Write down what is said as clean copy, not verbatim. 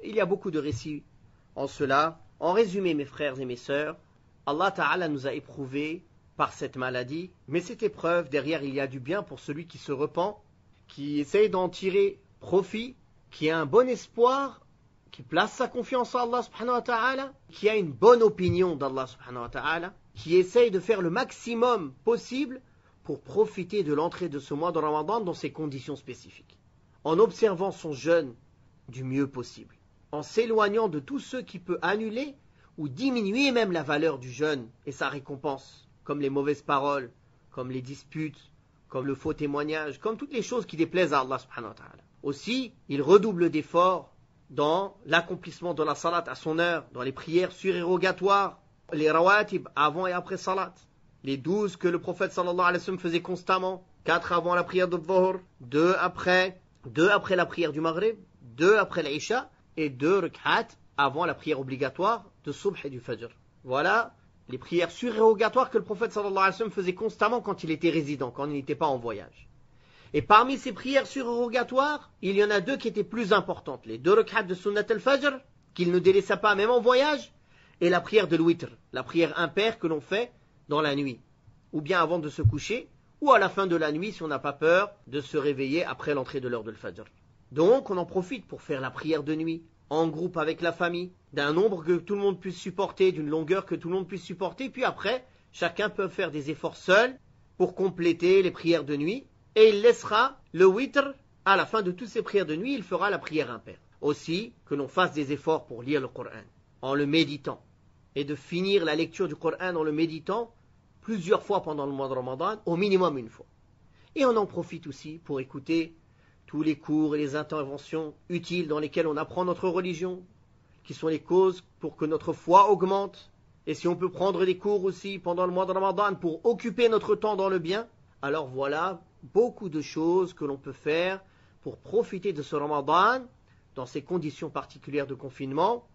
Il y a beaucoup de récits en cela. En résumé, mes frères et mes sœurs, Allah Ta'ala nous a éprouvés par cette maladie, mais cette épreuve, derrière, il y a du bien pour celui qui se repent, qui essaye d'en tirer profit, qui a un bon espoir, qui place sa confiance en Allah subhanahu wa ta'ala, qui a une bonne opinion d'Allah subhanahu wa ta'ala, qui essaye de faire le maximum possible pour profiter de l'entrée de ce mois de Ramadan dans ses conditions spécifiques, en observant son jeûne du mieux possible, en s'éloignant de tout ce qui peut annuler ou diminuer même la valeur du jeûne et sa récompense, comme les mauvaises paroles, comme les disputes, comme le faux témoignage, comme toutes les choses qui déplaisent à Allah subhanahu wa ta'ala. Aussi, il redouble d'efforts dans l'accomplissement de la salat à son heure, dans les prières surérogatoires, les rawatib avant et après salat, les 12 que le prophète sallallahu alayhi wa sallam faisait constamment, 4 avant la prière de dhuhr, 2 après la prière du maghrib, 2 après l'isha et 2 rak'at avant la prière obligatoire de subh et du fajr. Voilà les prières surérogatoires que le prophète sallallahu alayhi wa sallam faisait constamment quand il était résident, quand il n'était pas en voyage. Et parmi ces prières surérogatoires, il y en a 2 qui étaient plus importantes. Les 2 rak'at de sunnat al-fajr, qu'il ne délaissa pas même en voyage, et la prière de l'witr, la prière impaire que l'on fait dans la nuit, ou bien avant de se coucher, ou à la fin de la nuit si on n'a pas peur de se réveiller après l'entrée de l'heure de l'fajr. Donc on en profite pour faire la prière de nuit, en groupe avec la famille, d'un nombre que tout le monde puisse supporter, d'une longueur que tout le monde puisse supporter, puis après, chacun peut faire des efforts seul pour compléter les prières de nuit, et il laissera le witr, à la fin de toutes ces prières de nuit, il fera la prière impaire. Aussi, que l'on fasse des efforts pour lire le Coran, en le méditant, et de finir la lecture du Coran en le méditant plusieurs fois pendant le mois de Ramadan, au minimum une fois. Et on en profite aussi pour écouter tous les cours et les interventions utiles dans lesquelles on apprend notre religion, qui sont les causes pour que notre foi augmente. Et si on peut prendre des cours aussi pendant le mois de Ramadan pour occuper notre temps dans le bien, alors voilà beaucoup de choses que l'on peut faire pour profiter de ce Ramadan dans ces conditions particulières de confinement